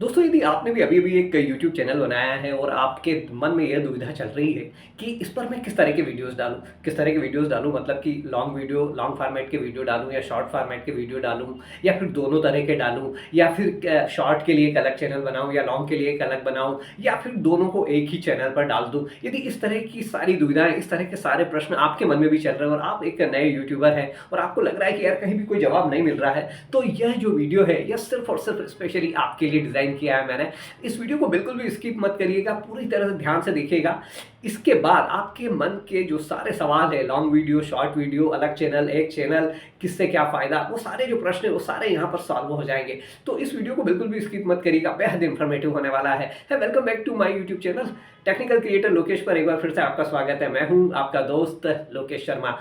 दोस्तों, यदि आपने भी अभी-अभी एक यूट्यूब चैनल बनाया है और आपके मन में यह दुविधा चल रही है कि इस पर मैं किस तरह के वीडियोज़ डालूँ? किस तरह के वीडियोज़ डालूँ मतलब कि लॉन्ग फॉर्मेट के वीडियो डालूँ या शॉर्ट फॉर्मेट के वीडियो डालूँ या फिर दोनों तरह के डालूँ या फिर शॉर्ट के लिए एक अलग चैनल बनाऊँ या लॉन्ग के लिए एक अलग बनाऊँ या फिर दोनों को एक ही चैनल पर डाल दूँ? यदि इस तरह की सारी दुविधाएँ, इस तरह के सारे प्रश्न आपके मन में भी चल रहे हैं और आप एक नए यूट्यूबर हैं और आपको लग रहा है कि यार कहीं भी कोई जवाब नहीं मिल रहा है, तो यह जो वीडियो है, यह सिर्फ़ और सिर्फ़ स्पेशली आपके लिए डिज़ाइन किया है मैंने। इस वीडियो को बिल्कुल भी स्किप मत करिएगा, पूरी तरह से ध्यान से देखिएगा। इसके बाद आपके मन के जो सारे सवाल हैं, लॉन्ग वीडियो, शॉर्ट वीडियो, अलग चैनल, एक चैनल, किससे क्या फ़ायदा, वो सारे जो प्रश्न हैं, वो सारे यहाँ पर सॉल्व हो जाएँगे। तो इस वीडियो को बिल्कुल भी स्किप मत करिएगा, बेहद इन्फॉर्मेटिव होने वाला है। Welcome back to my YouTube channel technical creator Lokesh पर एक बार फिर से आपका स्वागत है। मैं हूँ आपका दोस्त लोकेश शर्मा।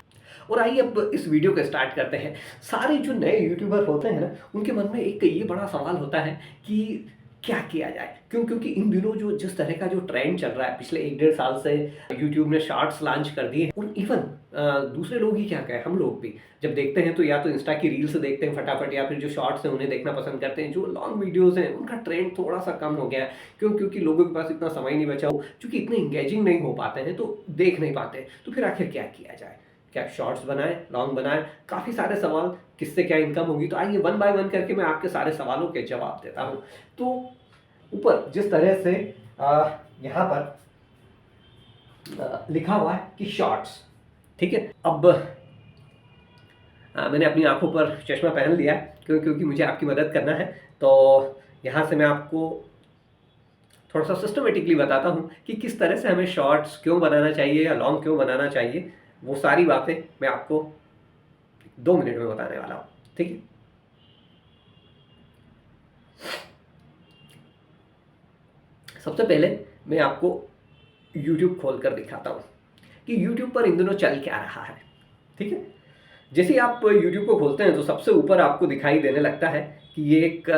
और आइए अब इस वीडियो को स्टार्ट करते हैं। सारे जो नए यूट्यूबर होते हैं ना, उनके मन में एक ये बड़ा सवाल होता है कि क्या किया जाए? क्यों? क्योंकि इन दिनों जो जिस तरह का जो ट्रेंड चल रहा है, पिछले 1 डेढ़ साल से यूट्यूब ने शॉर्ट्स लॉन्च कर दिए हैं और इवन दूसरे लोग ही क्या कहें, हम लोग भी जब देखते हैं तो या तो इंस्टा की रील्स देखते हैं फटाफट या फिर जो शॉर्ट्स हैं उन्हें देखना पसंद करते हैं। जो लॉन्ग वीडियोज़ हैं उनका ट्रेंड थोड़ा-सा कम हो गया है। क्यों? क्योंकि लोगों के पास इतना समय नहीं बचा हो, चूँकि इतने एंगेजिंग नहीं हो पाते हैं तो देख नहीं पाते। तो फिर आखिर क्या किया जाए? क्या शॉर्ट्स बनाएँ, लॉन्ग बनाएँ? काफ़ी सारे सवाल, किससे क्या इनकम होगी? तो आइए वन बाय वन करके मैं आपके सारे सवालों के जवाब देता हूँ। तो ऊपर जिस तरह से यहाँ पर लिखा हुआ है कि शॉर्ट्स, ठीक है? अब मैंने अपनी आँखों पर चश्मा पहन लिया है क्योंकि मुझे आपकी मदद करना है। तो यहाँ से मैं आपको थोड़ा-सा सिस्टमैटिकली बताता हूँ कि किस तरह से हमें शॉर्ट्स क्यों बनाना चाहिए या लॉन्ग क्यों बनाना चाहिए। वो सारी बातें मैं आपको 2 मिनट में बताने वाला हूँ, ठीक है? सबसे पहले मैं आपको यूट्यूब खोलकर दिखाता हूँ कि यूट्यूब पर इन दिनों चल क्या रहा है, ठीक है? जैसे ही आप यूट्यूब को खोलते हैं तो सबसे ऊपर आपको दिखाई देने लगता है कि ये एक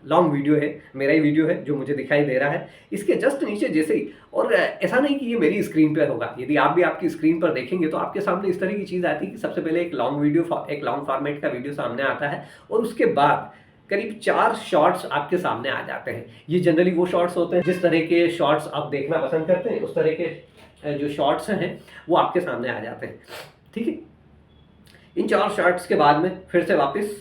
लॉन्ग वीडियो है, मेरा ही वीडियो है जो मुझे दिखाई दे रहा है। इसके जस्ट नीचे जैसे ही और ऐसा नहीं कि ये मेरी स्क्रीन पर होगा, यदि आप भी आपकी स्क्रीन पर देखेंगे तो आपके सामने इस तरह की चीज़ आती है कि सबसे पहले एक लॉन्ग फॉर्मेट का वीडियो सामने आता है और उसके बाद करीब 4 शॉर्ट्स आपके सामने आ जाते हैं। ये जनरली वो शॉर्ट्स होते हैं जिस तरह के शॉर्ट्स आप देखना पसंद करते हैं, उस तरह के जो शॉर्ट्स हैं वो आपके सामने आ जाते हैं, ठीक है? इन 4 शॉर्ट्स के बाद में फिर से वापस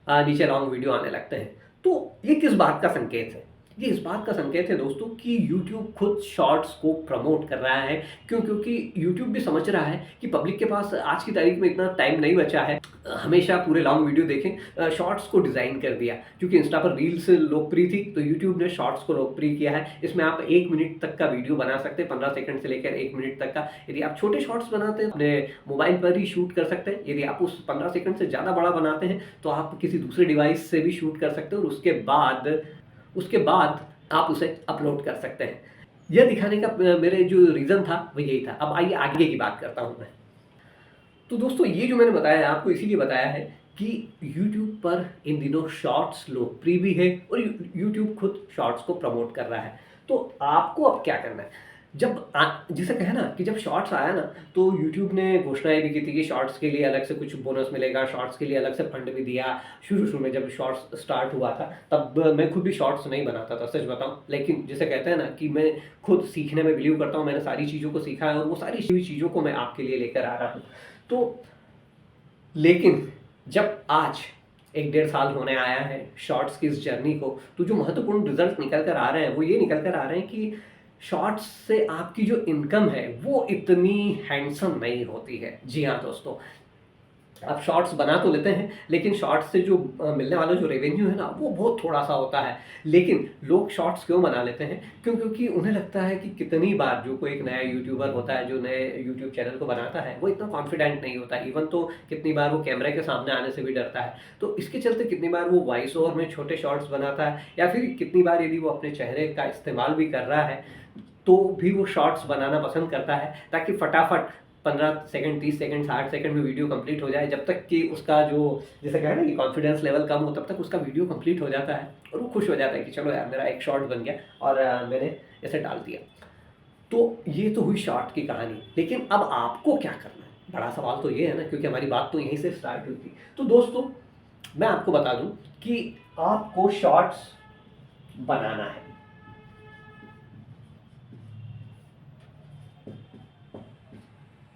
नीचे लॉन्ग वीडियो आने लगते हैं। तो ये किस बात का संकेत है? ये इस बात का संकेत है दोस्तों कि यूट्यूब खुद शॉर्ट्स को प्रमोट कर रहा है। क्यों? क्योंकि यूट्यूब भी समझ रहा है कि पब्लिक के पास आज की तारीख में इतना टाइम नहीं बचा है हमेशा पूरे लॉन्ग वीडियो देखें। शॉर्ट्स को डिज़ाइन कर दिया क्योंकि इंस्टा पर रील्स लोकप्रिय थी तो यूट्यूब ने शॉर्ट्स को लोकप्रिय किया है। इसमें आप 1 मिनट तक का वीडियो बना सकते हैं, 15 सेकंड से लेकर 1 मिनट तक का। यदि आप छोटे शॉर्ट्स बनाते हैं अपने मोबाइल पर ही शूट कर सकते हैं। यदि आप उस 15 सेकंड से ज़्यादा बड़ा बनाते हैं तो आप किसी दूसरे डिवाइस से भी शूट कर सकते हैं और उसके बाद आप उसे अपलोड कर सकते हैं। यह दिखाने का मेरे जो रीज़न था वो यही था। अब आइए आगे की बात करता हूँ मैं। तो दोस्तों, ये जो मैंने बताया है आपको इसीलिए बताया है कि यूट्यूब पर इन दिनों शॉर्ट्स लोकप्रिय भी है और यूट्यूब खुद शॉर्ट्स को प्रमोट कर रहा है। तो आपको अब क्या करना है? जिसे कहे ना कि जब शॉर्ट्स आया ना तो यूट्यूब ने घोषणाएँ भी की थी कि शॉर्ट्स के लिए अलग से कुछ बोनस मिलेगा, शॉर्ट्स के लिए अलग से फंड भी दिया। शुरू-शुरू में जब शॉर्ट्स स्टार्ट हुआ था तब मैं खुद भी शॉर्ट्स नहीं बनाता था, सच बताऊँ। लेकिन जिसे कहते हैं ना कि मैं खुद सीखने में बिलीव करता हूँ, मैंने सारी चीज़ों को सीखा है और वो सारी चीज़ों को मैं आपके लिए लेकर आ रहा हूँ। तो लेकिन जब आज 1 डेढ़ साल होने आया है शॉर्ट्स की इस जर्नी को, तो जो महत्वपूर्ण रिज़ल्ट निकल कर आ रहे हैं, वो ये निकल कर आ रहे हैं कि शॉर्ट्स से आपकी जो इनकम है, वो इतनी हैंडसम नहीं होती है। जी हाँ दोस्तों, आप शॉर्ट्स बना तो लेते हैं, लेकिन शॉर्ट्स से जो मिलने वाला जो रेवेन्यू है ना, वो बहुत थोड़ा-सा होता है। लेकिन लोग शॉर्ट्स क्यों बना लेते हैं? क्योंकि उन्हें लगता है कि कितनी बार जो कोई एक नया यूट्यूबर होता है, जो नए यूट्यूब चैनल को बनाता है, वो इतना कॉन्फिडेंट नहीं होता। इवन तो कितनी बार वो कैमरे के सामने आने से भी डरता है। तो इसके चलते कितनी बार वो वॉइस ओवर में छोटे शॉर्ट्स बनाता है या फिर कितनी बार यदि वो अपने चेहरे का इस्तेमाल भी कर रहा है, तो भी वो शॉर्ट्स बनाना पसंद करता है ताकि फटाफट 15 सेकंड, 30 सेकंड, 60 सेकंड में वीडियो कंप्लीट हो जाए। जब तक कि उसका जो जिसे कहें ना कि कॉन्फिडेंस लेवल कम हो तब तक उसका वीडियो कंप्लीट हो जाता है और वो खुश हो जाता है कि चलो यार मेरा एक शॉर्ट बन गया और मैंने इसे डाल दिया। तो ये तो हुई शॉर्ट की कहानी, लेकिन अब आपको क्या करना है? बड़ा सवाल तो ये है ना, क्योंकि हमारी बात तो यहीं से स्टार्ट हुई थी। तो दोस्तों, मैं आपको बता दूँ कि आपको शॉर्ट्स बनाना है।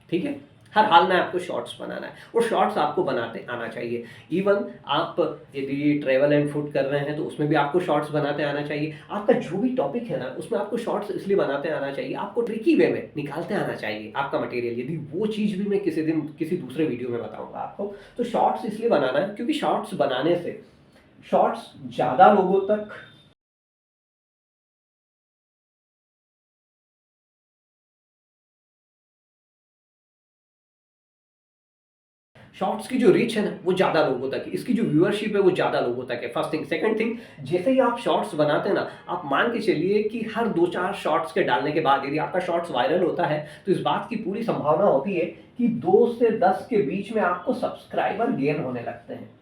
ठीक है, हर हाल में आपको शॉर्ट्स बनाना है और शॉर्ट्स आपको बनाते आना चाहिए। इवन आप यदि ट्रैवल एंड फूड कर रहे हैं तो उसमें भी आपको शॉर्ट्स बनाते आना चाहिए। आपका जो भी टॉपिक है ना उसमें आपको शॉर्ट्स इसलिए बनाते आना चाहिए, आपको ट्रिकी वे में निकालते आना चाहिए आपका मटेरियल। यदि वो चीज़ भी मैं किसी दिन किसी दूसरे वीडियो में बताऊंगा आपको, तो शॉर्ट्स इसलिए बनाना है क्योंकि शॉर्ट्स बनाने से शॉर्ट्स ज़्यादा लोगों तक शॉर्ट्स की जो रीच है ना वो ज़्यादा लोगों तक है, इसकी जो व्यूअरशिप है वो ज़्यादा लोगों तक है। First thing. सेकंड थिंग, जैसे ही आप शॉर्ट्स बनाते हैं ना, आप मान के चलिए कि हर 2-4 शॉर्ट्स के डालने के बाद यदि आपका शॉर्ट्स वायरल होता है तो इस बात की पूरी संभावना होती है कि 2 से 10 के बीच में आपको सब्सक्राइबर गेन होने लगते हैं।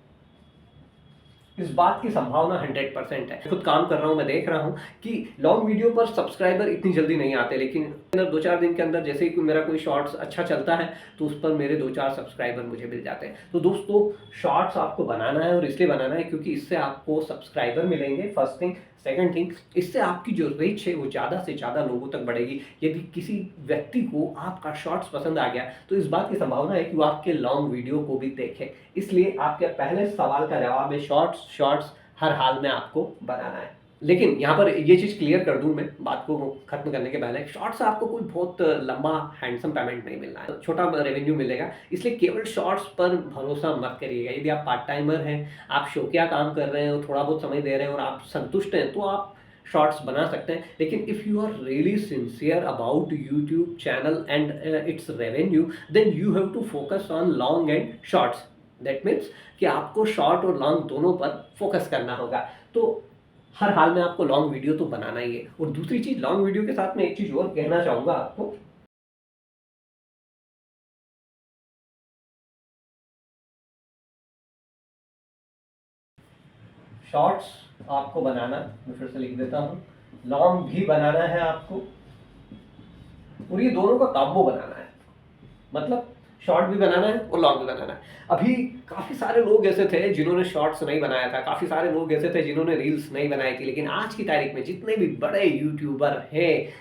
इस बात की संभावना 100% है। खुद काम कर रहा हूँ, मैं देख रहा हूँ कि लॉन्ग वीडियो पर सब्सक्राइबर इतनी जल्दी नहीं आते, लेकिन 2-4 दिन के अंदर जैसे ही मेरा कोई शॉर्ट्स अच्छा चलता है तो उस पर मेरे 2-4 सब्सक्राइबर मुझे मिल जाते हैं। तो दोस्तों, शॉर्ट्स आपको बनाना है और इसलिए बनाना है क्योंकि इससे आपको सब्सक्राइबर मिलेंगे, फर्स्ट थिंग। सेकंड थिंग, इससे आपकी जो रीच है वो ज़्यादा से ज़्यादा लोगों तक बढ़ेगी। यदि किसी व्यक्ति को आपका शॉर्ट्स पसंद आ गया तो इस बात की संभावना है कि वो आपके लॉन्ग वीडियो को भी देखे। इसलिए आपके पहले सवाल का जवाब है शॉर्ट्स। शॉर्ट्स हर हाल में आपको बनाना है। लेकिन यहाँ पर ये चीज़ क्लियर कर दूँ मैं बात को खत्म करने के पहले, शॉर्ट्स से आपको कोई बहुत लंबा हैंडसम पेमेंट नहीं मिलना है, छोटा रेवेन्यू मिलेगा। इसलिए केवल शॉर्ट्स पर भरोसा मत करिएगा। यदि आप पार्ट टाइमर हैं, आप शौकिया काम कर रहे हैं और थोड़ा बहुत समय दे रहे हैं और आप संतुष्ट हैं, तो आप शॉर्ट्स बना सकते हैं। लेकिन if you are really sincere about YouTube channel and its revenue, then you have to focus on long and shorts. That means कि आपको शॉर्ट और लॉन्ग दोनों पर फोकस करना होगा। तो हर हाल में आपको लॉन्ग वीडियो तो बनाना ही है। और दूसरी चीज़, लॉन्ग वीडियो के साथ में एक चीज़ और कहना चाहूँगा आपको। शॉर्ट्स आपको बनाना, मैं फिर से लिख देता हूँ, लॉन्ग भी बनाना है आपको और ये दोनों का कॉम्बो बनाना है। मतलब शॉर्ट भी बनाना है और लॉन्ग भी बनाना है। अभी काफ़ी सारे लोग ऐसे थे जिन्होंने शॉर्ट्स नहीं बनाया था, काफ़ी सारे लोग ऐसे थे जिन्होंने रील्स नहीं बनाई थी, लेकिन आज की तारीख में जितने भी बड़े यूट्यूबर हैं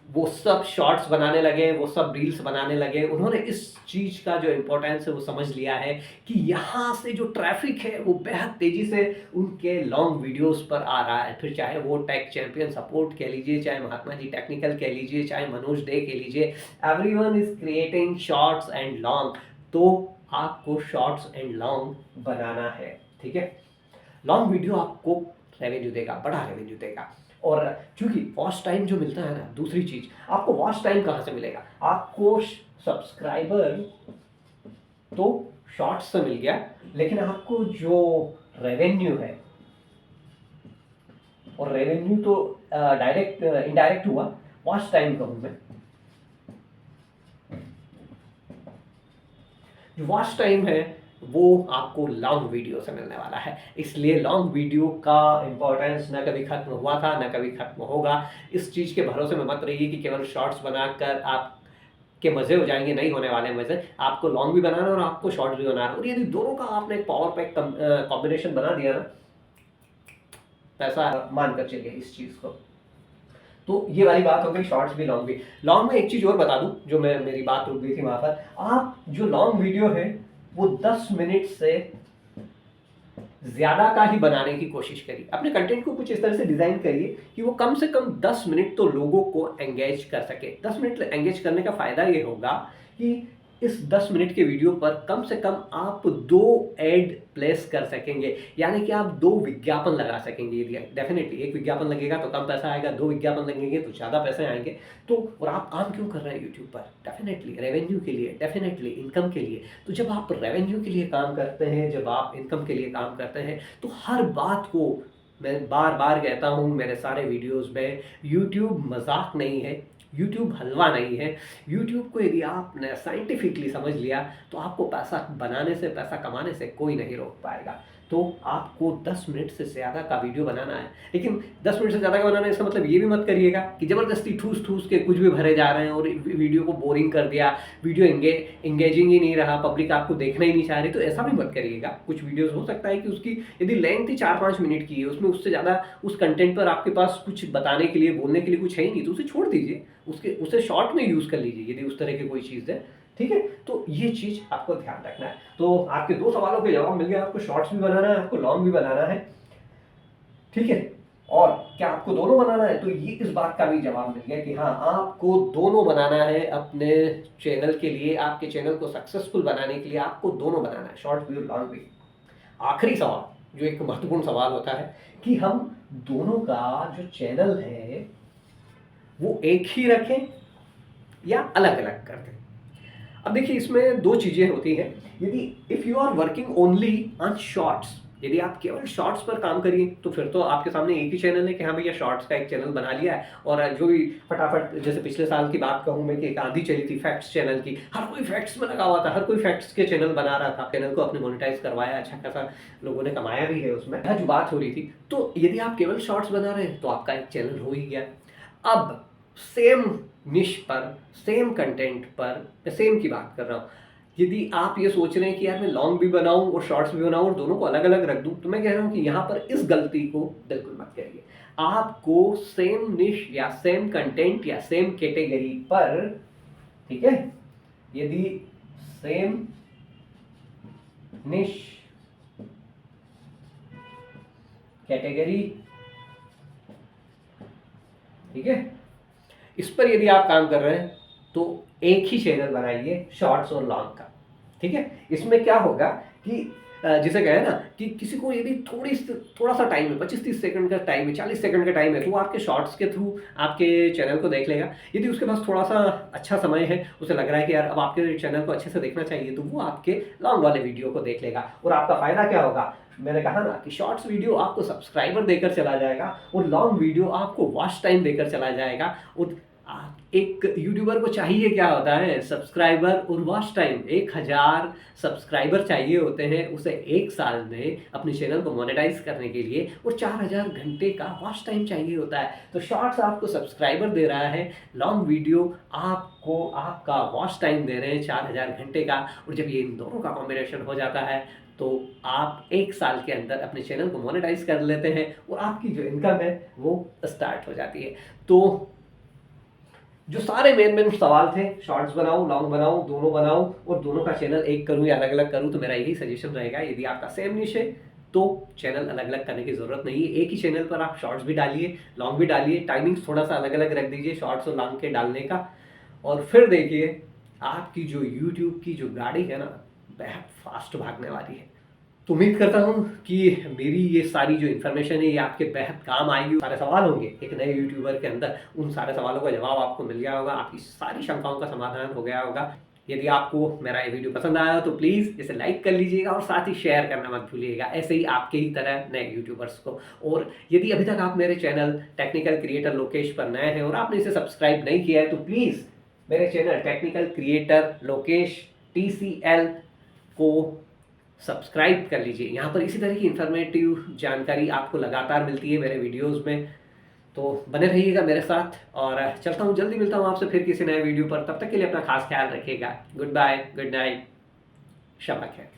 वो सब शॉर्ट्स बनाने लगे, वो सब रील्स बनाने लगे। उन्होंने इस चीज़ का जो इम्पोर्टेंस है वो समझ लिया है कि यहाँ से जो ट्रैफिक है वो बेहद तेज़ी से उनके लॉन्ग वीडियोस पर आ रहा है। फिर चाहे वो टेक चैंपियन सपोर्ट कह लीजिए, चाहे महात्मा जी टेक्निकल कह लीजिए, चाहे मनोज डे कह लीजिए, everyone is creating shorts and long. तो आपको शॉर्ट्स एंड लॉन्ग बनाना है, ठीक है। लॉन्ग वीडियो आपको रेवेन्यू देगा, बड़ा रेवेन्यू देगा। और क्योंकि वॉच टाइम जो मिलता है ना, दूसरी चीज़, आपको वॉच टाइम कहाँ से मिलेगा? आपको सब्सक्राइबर तो शॉर्ट्स से मिल गया, लेकिन आपको जो रेवेन्यू है, और रेवेन्यू तो डायरेक्ट इनडायरेक्ट हुआ, वॉच टाइम कहूँ मैं। जो वॉच टाइम है वो आपको लॉन्ग वीडियो से मिलने वाला है। इसलिए लॉन्ग वीडियो का इंपॉर्टेंस ना कभी खत्म हुआ था, ना कभी खत्म होगा। इस चीज़ के भरोसे में मत रहिए कि केवल शॉर्ट्स बनाकर आप के मज़े हो जाएंगे, नहीं होने वाले मज़े। आपको लॉन्ग भी बनाना है और आपको शॉर्ट भी बनाना है, और यदि दोनों का आपने एक पावर पैक कॉम्बिनेशन बना दिया ना, पैसा मान कर चलिए इस चीज़ को। तो ये वाली बात हो गई शॉर्ट्स भी लॉन्ग भी। लॉन्ग में एक चीज़ और बता दूं, जो मैं मेरी बात रुक गई थी वहाँ पर। आप जो लॉन्ग वीडियो है वो 10 मिनट से ज़्यादा का ही बनाने की कोशिश करिए। अपने कंटेंट को कुछ इस तरह से डिज़ाइन करिए कि वो कम से कम 10 मिनट तो लोगों को एंगेज कर सके। 10 मिनट एंगेज करने का फ़ायदा ये होगा कि इस 10 मिनट के वीडियो पर कम से कम आप 2 ऐड प्लेस कर सकेंगे, यानी कि आप 2 विज्ञापन लगा सकेंगे। डेफिनेटली एक विज्ञापन लगेगा तो कम पैसा आएगा, 2 विज्ञापन लगेंगे तो ज़्यादा पैसे आएंगे। तो और आप काम क्यों कर रहे हैं यूट्यूब पर? डेफिनेटली रेवेन्यू के लिए, डेफिनेटली इनकम के लिए। तो जब आप रेवेन्यू के लिए काम करते हैं, जब आप इनकम के लिए काम करते हैं, तो हर बात को मैं बार बार कहता हूँ मेरे सारे वीडियोज़ में, यूट्यूब मजाक नहीं है, यूट्यूब हलवा नहीं है। यूट्यूब को यदि आपने साइंटिफिकली समझ लिया तो आपको पैसा बनाने से, पैसा कमाने से कोई नहीं रोक पाएगा। तो आपको 10 मिनट से ज़्यादा का वीडियो बनाना है। लेकिन 10 मिनट से ज़्यादा का बनाना है, इसका मतलब ये भी मत करिएगा कि ज़बरदस्ती ठूस-ठूस के कुछ भी भरे जा रहे हैं और वीडियो को बोरिंग कर दिया, वीडियो एंगेजिंग ही नहीं रहा, पब्लिक आपको देखना ही नहीं चाह रही, तो ऐसा भी मत करिएगा। कुछ वीडियोज़ हो सकता है कि उसकी यदि लेंथ ही 4-5 मिनट की है, उसमें उससे ज़्यादा उस कंटेंट पर आपके पास कुछ बताने के लिए, बोलने के लिए कुछ है ही नहीं, तो उसे छोड़ दीजिए। उसे शॉर्ट में यूज़ कर लीजिए यदि उस तरह की कोई चीज़ है। ठीक है? तो ये चीज़ आपको ध्यान रखना है। तो आपके 2 सवालों के जवाब मिल गए, आपको शॉर्ट्स भी बनाना है, आपको लॉन्ग भी बनाना है। ठीक है? और क्या आपको दोनों बनाना है? तो ये इस बात का भी जवाब मिल गया कि हाँ, आपको दोनों बनाना है अपने चैनल के लिए, आपके चैनल को सक्सेसफुल बनाने के लिए आपको दोनों बनाना है, शॉर्ट भी और लॉन्ग भी। आखिरी सवाल, जो एक महत्वपूर्ण सवाल होता है कि हम दोनों का जो चैनल है, वो एक ही रखें या अलग-अलग कर दें? अब देखिए इसमें 2 चीज़ें होती हैं। यदि if you are working only on shorts, यदि आप केवल शॉर्ट्स पर काम करिए, तो फिर तो आपके सामने एक ही चैनल है कि हाँ भैया शॉर्ट्स का एक चैनल बना लिया है और जो भी फटाफट, जैसे पिछले साल की बात कहूँ मैं कि एक आंधी चली थी फैक्ट्स चैनल की, हर कोई फैक्ट्स में लगा हुआ था, हर कोई फैक्ट्स के चैनल बना रहा था, चैनल को आपने मोनेटाइज़ करवाया, अच्छा खासा लोगों ने कमाया भी है उसमें। यहाँ जो बात हो रही थी, तो यदि आप केवल शॉर्ट्स बना रहे हैं, तो आपका एक चैनल हो ही गया। अब सेम निश पर, सेम कंटेंट पर, मैं सेम की बात कर रहा हूँ। यदि आप ये सोच रहे हैं कि यार मैं लॉन्ग भी बनाऊँ और शॉर्ट्स भी बनाऊँ और दोनों को अलग-अलग रख दूँ, तो मैं कह रहा हूँ कि यहाँ पर इस गलती को बिल्कुल मत करिए। आपको सेम निश या सेम कंटेंट या सेम कैटेगरी पर, ठीक है? यदि सेम निश कैटेगरी, ठीक है? इस पर यदि आप काम कर रहे हैं, तो एक ही चैनल बनाइए शॉर्ट्स और लॉन्ग का। ठीक है? इसमें क्या होगा कि जिसे कहें ना कि किसी को यदि थोड़ा-सा टाइम है, 25-30 सेकंड का टाइम है, 40 सेकंड का टाइम है, तो वो आपके शॉर्ट्स के थ्रू आपके चैनल को देख लेगा। यदि उसके पास थोड़ा-सा अच्छा समय है, उसे लग रहा है कि यार अब आपके चैनल को अच्छे से देखना चाहिए, तो वो आपके लॉन्ग वाले वीडियो को देख लेगा। और आपका फ़ायदा क्या होगा? मैंने कहा ना कि शॉर्ट्स वीडियो आपको सब्सक्राइबर देकर चला जाएगा और लॉन्ग वीडियो आपको वॉच टाइम देकर चला जाएगा। और एक यूट्यूबर को चाहिए क्या होता है? सब्सक्राइबर और वॉच टाइम। 1000 सब्सक्राइबर चाहिए होते हैं उसे 1 साल में अपने चैनल को मोनेटाइज करने के लिए, और 4000 घंटे का वॉच टाइम चाहिए होता है। तो शॉर्ट्स आपको सब्सक्राइबर दे रहा है, लॉन्ग वीडियो आपको आपका वॉच टाइम दे रहे हैं 4000 घंटे का। और जब ये इन दोनों का कॉम्बिनेशन हो जाता है, तो आप 1 साल के अंदर अपने चैनल को मोनेटाइज कर लेते हैं और आपकी जो इनकम है वो स्टार्ट हो जाती है। तो जो सारे मेन सवाल थे, शॉर्ट्स बनाऊँ, लॉन्ग बनाऊँ, दोनों बनाऊँ और दोनों का चैनल एक करूँ या अलग-अलग करूँ, तो मेरा यही सजेशन रहेगा। यदि आपका सेम निश है, तो चैनल अलग-अलग करने की ज़रूरत नहीं है। एक ही चैनल पर आप शॉर्ट्स भी डालिए, लॉन्ग भी डालिए, टाइमिंग्स थोड़ा-सा अलग-अलग रख दीजिए शॉर्ट्स और लॉन्ग के डालने का। और फिर देखिए, आपकी जो यूट्यूब की जो गाड़ी है ना, बेहद फ़ास्ट भागने वाली है। तो उम्मीद करता हूँ कि मेरी ये सारी जो इन्फॉर्मेशन है ये आपके बेहद काम आएगी। सारे सवाल होंगे एक नए यूट्यूबर के अंदर, उन सारे सवालों का जवाब आपको मिल गया होगा, आपकी सारी शंकाओं का समाधान हो गया होगा। यदि आपको मेरा ये वीडियो पसंद आया तो प्लीज़ इसे लाइक कर लीजिएगा और साथ ही शेयर करना मत भूलिएगा, ऐसे ही आपके ही तरह नए यूट्यूबर्स को। और यदि अभी तक आप मेरे चैनल टेक्निकल क्रिएटर लोकेश पर नए हैं और आपने इसे सब्सक्राइब नहीं किया है, तो प्लीज़ मेरे channel technical creator Lokesh TCL को सब्सक्राइब कर लीजिए। यहाँ पर इसी तरह की इन्फॉर्मेटिव जानकारी आपको लगातार मिलती है मेरे वीडियोज़ में। तो बने रहिएगा मेरे साथ और चलता हूँ, जल्दी मिलता हूँ आपसे फिर किसी नए वीडियो पर। तब तक के लिए अपना खास ख्याल रखिएगा। गुड बाय, गुड नाइट, शब ख़ैर।